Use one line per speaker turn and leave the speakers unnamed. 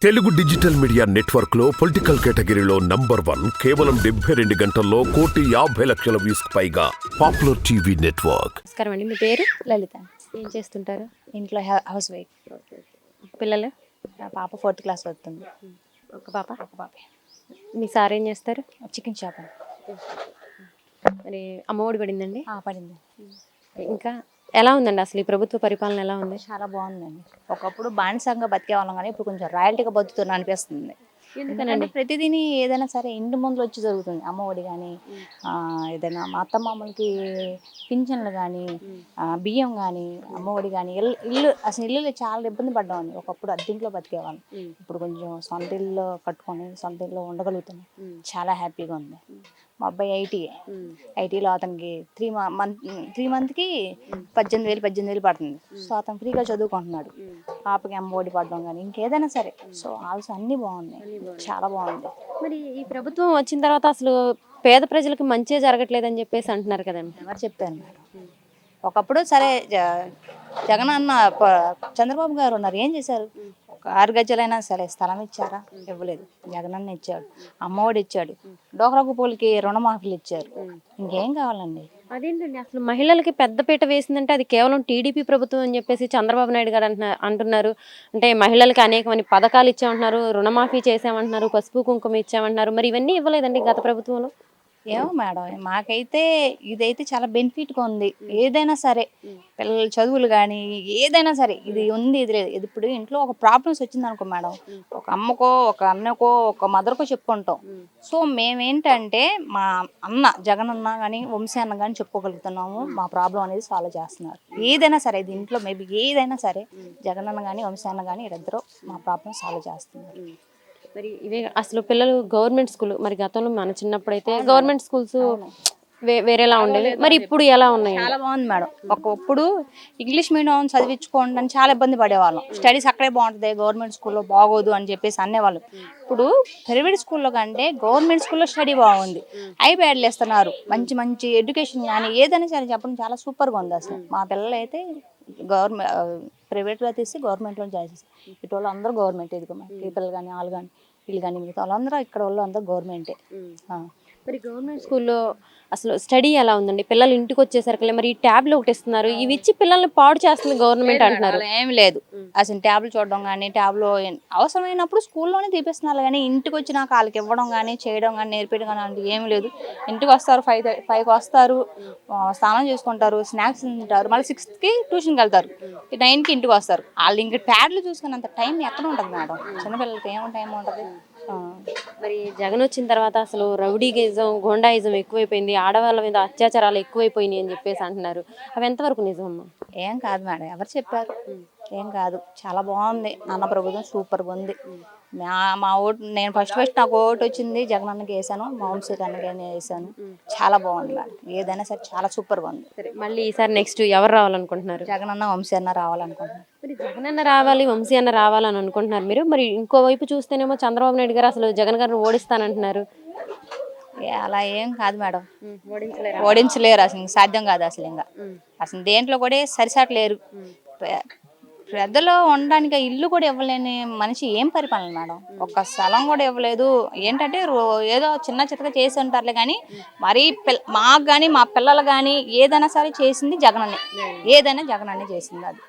Telugu digital media network లో political కేటగిరీలో number 1 కేవలం 72 గంటల్లో 1,50,00,000 వ్యూస్ పైగా పాపులర్ టీవీ నెట్వర్క్.
నమస్కారం అండి, మీ పేరు?
లలిత.
ఏం చేస్తుంటారు?
ఇంట్లో హౌస్ వైఫ్.
పిల్లలు?
నా పాప 4th క్లాస్ వస్తుంది.
ఒక పాప.
ఒక పాపే.
మీ సార్ ఏం చేస్తారు?
Chicken shop.
మరి అమ్మఒడి పడిందండి?
పడింది.
ఇంకా ఎలా ఉందండి అసలు ఈ ప్రభుత్వ పరిపాలన ఎలా ఉంది?
చాలా బాగుందండి. ఒకప్పుడు బానిసంగా బతికేవాళ్ళం కానీ ఇప్పుడు కొంచెం రాయల్టీగా బతుకుతున్నా అనిపిస్తుంది. ఎందుకంటే ప్రతిదీని ఏదైనా సరే ఇంటి ముందు వచ్చి జరుగుతుంది. అమ్మఒడి కానీ ఏదైనా మా అత్తమామలకి పింఛన్లు కానీ బియ్యం కానీ అమ్మఒడి కానీ ఇల్లు అసలు ఇల్లు చాలా ఇబ్బంది పడ్డామండి. ఒకప్పుడు అద్దెంట్లో బతికేవాళ్ళం. ఇప్పుడు కొంచెం సొంత ఇల్లు కట్టుకొని సొంత ఇల్లు ఉండగలుగుతున్నాం. చాలా హ్యాపీగా ఉంది. మా అబ్బాయి ఐటీలో అతనికి 3 మంత్కి 18,000 పడుతుంది. సో అతను ఫ్రీగా చదువుకుంటున్నాడు. పాపకి అమ్మఒడి పడడం కానీ ఇంకేదైనా సరే సో ఆల్సో అన్నీ బాగున్నాయి. చాలా బాగుంది.
మరి ఈ ప్రభుత్వం వచ్చిన తర్వాత అసలు పేద ప్రజలకు మంచి జరగట్లేదని చెప్పేసి అంటున్నారు కదండి.
ఎవరు చెప్పారు మేడం? ఒకప్పుడు సరే జగన్ అన్న చంద్రబాబు గారు ఉన్నారు, ఏం చేశారు? ఒక 6 గజాలైనా సరే స్థలం ఇచ్చారా? ఇవ్వలేదు. జగనన్న ఇచ్చాడు, అమ్మఒడి ఇచ్చాడు, డోక్రా గ్రూపులకి రుణమాఫీలు ఇచ్చారు. ఇంకేం కావాలండి?
అదేంటండి అసలు మహిళలకి పెద్దపీట వేసిందంటే అది కేవలం టీడీపీ ప్రభుత్వం అని చెప్పేసి చంద్రబాబు నాయుడు గారు అంటున్నారు. అంటే మహిళలకి అనేకమైన పథకాలు ఇచ్చామంటున్నారు, రుణమాఫీ చేసామంటున్నారు, పసుపు కుంకుమ ఇచ్చామంటున్నారు. మరి ఇవన్నీ ఇవ్వలేదండి గత ప్రభుత్వంలో?
ఏమో మేడం, మాకైతే ఇదైతే చాలా బెనిఫిట్గా ఉంది. ఏదైనా సరే పిల్లల చదువులు కానీ ఏదైనా సరే ఇది ఉంది, ఇది లేదు. ఇది ఇప్పుడు ఇంట్లో ఒక ప్రాబ్లమ్స్ వచ్చింది అనుకో మేడం, ఒక అమ్మకో ఒక అన్నకో ఒక మదర్కో చెప్పుకుంటాం. సో మేమేంటంటే మా జగన్ అన్న కానీ వంశీ అన్న కానీ చెప్పుకోగలుగుతున్నాము. మా ప్రాబ్లం అనేది సాల్వ్ చేస్తున్నారు. ఏదైనా సరే ఇది ఇంట్లో మేబీ ఏదైనా సరే జగన్ అన్న కానీ వంశీ అన్న కానీ వీళ్ళిద్దరూ మా ప్రాబ్లం సాల్వ్ చేస్తున్నారు.
మరి ఇవే అసలు పిల్లలు గవర్నమెంట్ స్కూల్, మరి గతంలో మన చిన్నప్పుడు అయితే గవర్నమెంట్ స్కూల్స్ వేరేలా ఉండేవి, మరి ఇప్పుడు ఎలా ఉన్నాయి?
చాలా బాగుంది మేడం. ఒకప్పుడు ఇంగ్లీష్ మీడియం చదివించుకోండి అని చాలా ఇబ్బంది పడేవాళ్ళం. స్టడీస్ అక్కడే బాగుంటుంది, గవర్నమెంట్ స్కూల్లో బాగోదు అని చెప్పేసి అనేవాళ్ళు. ఇప్పుడు ప్రైవేట్ స్కూల్లో కంటే గవర్నమెంట్ స్కూల్లో స్టడీ బాగుంది. ఐప్యాడ్లు ఇస్తున్నారు, మంచి మంచి ఎడ్యుకేషన్ కానీ ఏదైనా సరే చెప్పడం చాలా సూపర్గా ఉంది. అసలు మా పిల్లలు అయితే ప్రైవేట్లో తీసి గవర్నమెంట్లో జాయిన్ చేసి ఇటు వాళ్ళు అందరూ గవర్నమెంట్. ఇదిగో ఈ పిల్లలు కానీ వాళ్ళు కానీ వీళ్ళు కానీ మిగతా వాళ్ళందరూ ఇక్కడ వాళ్ళు అందరూ గవర్నమెంటే.
మరి గవర్నమెంట్ స్కూల్లో అసలు స్టడీ ఎలా ఉందండి? పిల్లలు ఇంటికి వచ్చేసరికి మరి ఈ ట్యాబ్లు ఒకటి ఇస్తున్నారు, ఇవి ఇచ్చి పిల్లల్ని పాడు చేస్తుంది గవర్నమెంట్ అంటున్నారు.
ఏం లేదు అసలు ట్యాబ్లు చూడడం కానీ ట్యాబ్లో అవసరమైనప్పుడు స్కూల్లోనే తీపిస్తున్నారు కానీ ఇంటికి వచ్చినాక వాళ్ళకి ఇవ్వడం కానీ చేయడం కానీ నేర్పించడం కానీ అంటే ఏమి లేదు. ఇంటికి వస్తారు, 5కి వస్తారు, స్నానం చేసుకుంటారు, స్నాక్స్ తింటారు, మళ్ళీ 6కి ట్యూషన్కి వెళ్తారు, 9కి ఇంటికి వస్తారు. వాళ్ళు ఇంక ట్యాబ్లు చూసుకున్నంత టైం ఎక్కడ ఉంటుంది మేడం? చిన్నపిల్లలకి ఏమో టైం ఉంటుంది.
మరి జగన్ వచ్చిన తర్వాత అసలు రౌడీయిజం గోండాయిజం ఎక్కువైపోయింది, ఆడవాళ్ళ మీద అత్యాచారాలు ఎక్కువైపోయినాయి అని చెప్పేసి అంటున్నారు. అవి ఎంతవరకు నిజమమ్మా?
ఏం కాదు మేడం, ఎవరు చెప్పారు? ఏం కాదు, చాలా బాగుంది. అన్న ప్రభుత్వం సూపర్గా ఉంది. మా ఓటు నేను ఫస్ట్ నాకు ఓటు వచ్చింది జగన్ అన్నకి వేసాను, మా వంశీ అన్నకి వేసాను. చాలా బాగుంది మేడం. ఏదైనా సరే చాలా సూపర్గా ఉంది.
సరే, మళ్ళీ ఈసారి నెక్స్ట్ ఎవరు రావాలనుకుంటున్నారు?
జగన్ అన్న వంశీ అన్న రావాలనుకుంటున్నారు.
మరి జగన్ అన్న రావాలి, వంశీ అన్న రావాలని అనుకుంటున్నారు మీరు. మరి ఇంకోవైపు చూస్తేనేమో చంద్రబాబు నాయుడు గారు అసలు జగన్ గారిని ఓడిస్తానంటున్నారు.
అలా ఏం కాదు మేడం, ఓడించలేరు. అసలు సాధ్యం కాదు. అసలు దేంట్లో కూడా సరిసాట్లేరు. పెద్దలో ఉండడానికి ఇల్లు కూడా ఇవ్వలేని మనిషి ఏం పరిపాలన మేడం? ఒక్క స్థలం కూడా ఇవ్వలేదు. ఏంటంటే ఏదో చిన్న చిత్తగా చేసి ఉంటారులే కానీ మరీ మాకు కానీ మా పిల్లలు కానీ ఏదైనా సరే చేసింది జగనన్నే. ఏదైనా జగనన్నే చేసింది. అది